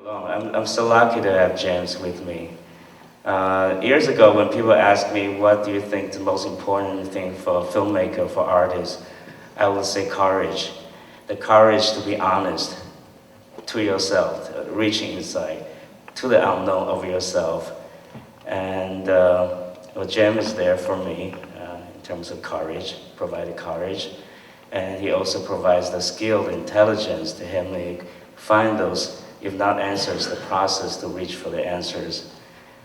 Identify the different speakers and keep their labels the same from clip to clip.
Speaker 1: Well, I'm so lucky to have James with me. Years ago, when people asked me, what do you think the most important thing for a filmmaker, for artists, I would say courage. The courage to be honest to yourself, reaching inside, to the unknown of yourself. And well, James is there for me in terms of courage, provided courage. And he also provides the skill, the intelligence to help me find those, if not answers, the process to reach for the answers.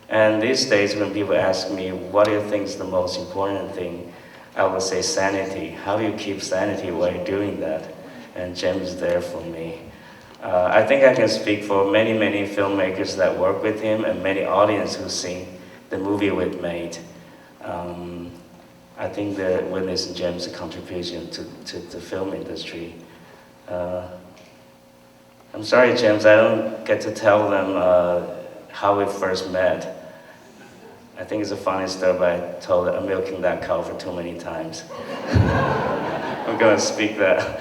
Speaker 1: And these days when people ask me, what do you think is the most important thing? I would say sanity. How do you keep sanity while you're doing that? And James is there for me. I think I can speak for many, many filmmakers that work with him and many audience who've seen the movie we've made. I think they witness James' contribution to the film industry. I'm sorry, James, I don't get to tell them how we first met. I think it's a funny story, but I told I'm milking that cow for too many times. I'm gonna skip that.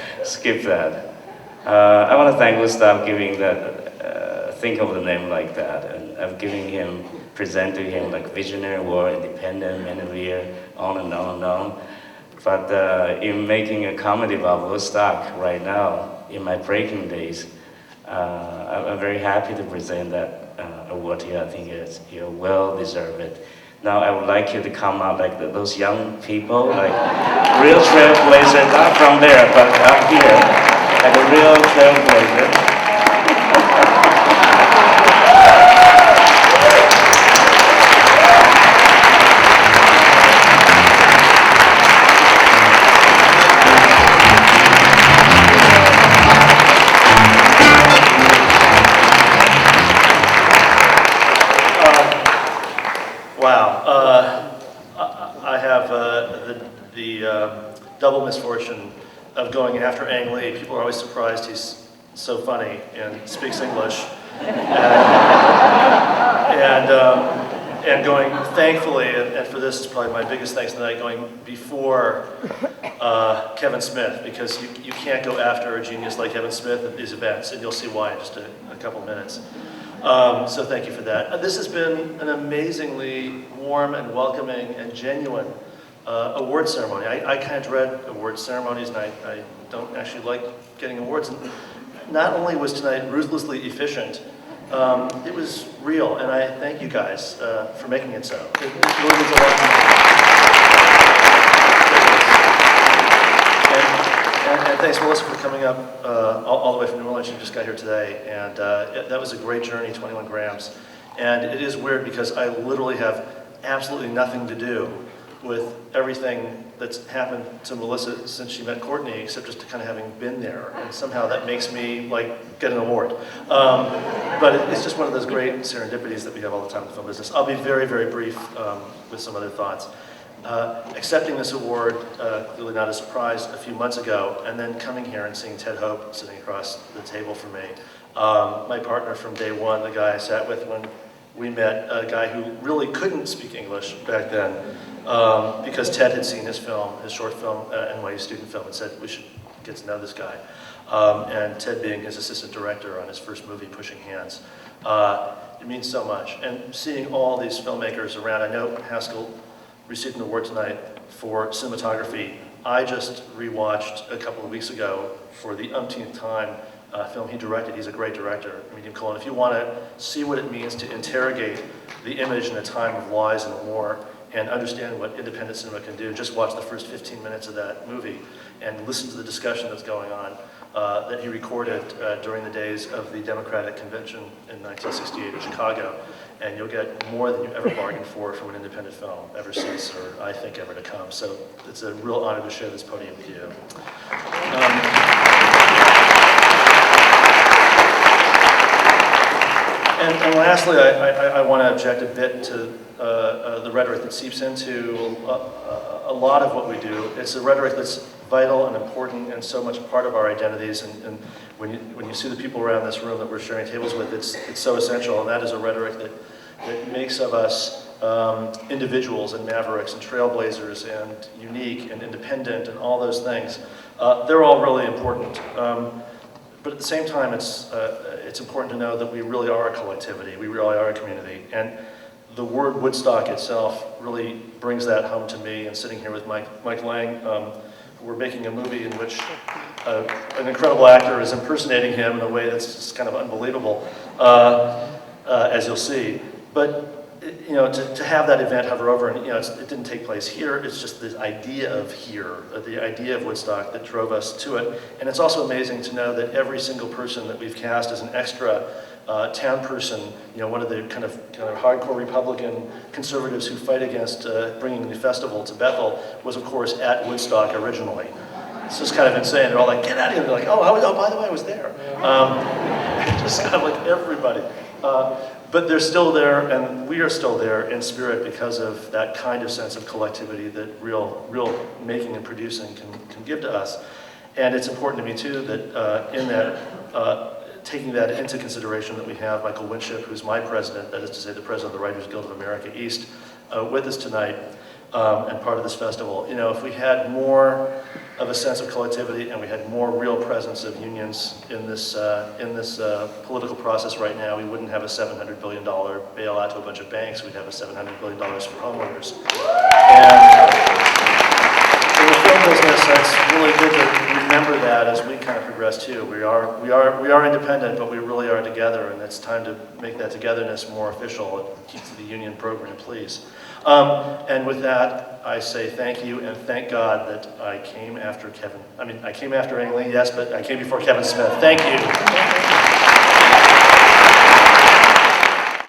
Speaker 1: I want to thank Woodstock giving that, think of the name like that, and I've given him, presented him like Visionary Award, Independent, Man of the Year, on and on and on. But in making a comedy about Woodstock right now, in my breaking days, I'm very happy to present that award to you. I think you're well deserved. Now I would like you to come out like those young people, like real trailblazer, not from there, but up here, like a real trailblazer.
Speaker 2: I have the double misfortune of going after Ang Lee. People are always surprised he's so funny and speaks English. And going, thankfully, and for this is probably my biggest thanks tonight, going before Kevin Smith, because you can't go after a genius like Kevin Smith at these events, and you'll see why in just a couple minutes. So thank you for that. This has been an amazingly warm and welcoming and genuine award ceremony. I kind of dread award ceremonies, and I don't actually like getting awards. And not only was tonight ruthlessly efficient, it was real, and I thank you guys for making it so. It really means a lot to me. And thanks, Melissa, for coming up all the way from New Orleans. You just got here today, and that was a great journey, 21 grams. And it is weird because I literally have absolutely nothing to do with everything that's happened to Melissa since she met Courtney, except just to kind of having been there. And somehow that makes me like get an award. But it's just one of those great serendipities that we have all the time in the film business. I'll be very, very brief with some other thoughts. Accepting this award, clearly not a surprise, a few months ago, and then coming here and seeing Ted Hope sitting across the table from me. My partner from day one, the guy I sat with when we met, a guy who really couldn't speak English back then, because Ted had seen his film, his short film, NYU student film, and said, we should get to know this guy. And Ted being his assistant director on his first movie, Pushing Hands. It means so much. And seeing all these filmmakers around, I know Haskell received an award tonight for cinematography. I just rewatched a couple of weeks ago for the umpteenth time film he directed. He's a great director, Medium Colon. If you want to see what it means to interrogate the image in a time of lies and war and understand what independent cinema can do, just watch the first 15 minutes of that movie and listen to the discussion that's going on that he recorded during the days of the Democratic Convention in 1968 in Chicago. And you'll get more than you ever bargained for from an independent film, ever since, or I think ever to come. So it's a real honor to share this podium with you. And lastly, I want to object a bit to the rhetoric that seeps into a lot of what we do. It's a rhetoric that's vital and important and so much part of our identities. And when you see the people around this room that we're sharing tables with, it's so essential. And that is a rhetoric that makes of us individuals and mavericks and trailblazers and unique and independent and all those things. They're all really important. but at the same time, it's important to know that we really are a collectivity, we really are a community, and the word Woodstock itself really brings that home to me. And sitting here with Mike Lang, we're making a movie in which an incredible actor is impersonating him in a way that's just kind of unbelievable, as you'll see. But to have that event hover over, and it didn't take place here. It's just the idea of here, the idea of Woodstock that drove us to it. And it's also amazing to know that every single person that we've cast as an extra town person, one of the kind of hardcore Republican conservatives who fight against bringing the festival to Bethel, was of course at Woodstock originally. It's just kind of insane. They're all like, get out of here. They're like, oh, by the way, I was there. Just kind of like everybody. But they're still there, and we are still there in spirit because of that kind of sense of collectivity that real making and producing can give to us. And it's important to me too that in that, taking that into consideration, that we have Michael Winship, who's my president, that is to say the president of the Writers Guild of America East, with us tonight and part of this festival. If we had more of a sense of collectivity and we had more real presence of unions in this political process right now, we wouldn't have a $700 billion bailout to a bunch of banks. We'd have a $700 billion for homeowners. And in the film business, that's really good to remember that as we kind of progress too. We are independent, but we really are together, and it's time to make that togetherness more official. Keep to the union program, please. And with that, I say thank you and thank God that I came after Kevin. I came after Ang Lee, yes, but I came before Kevin Smith. Thank you.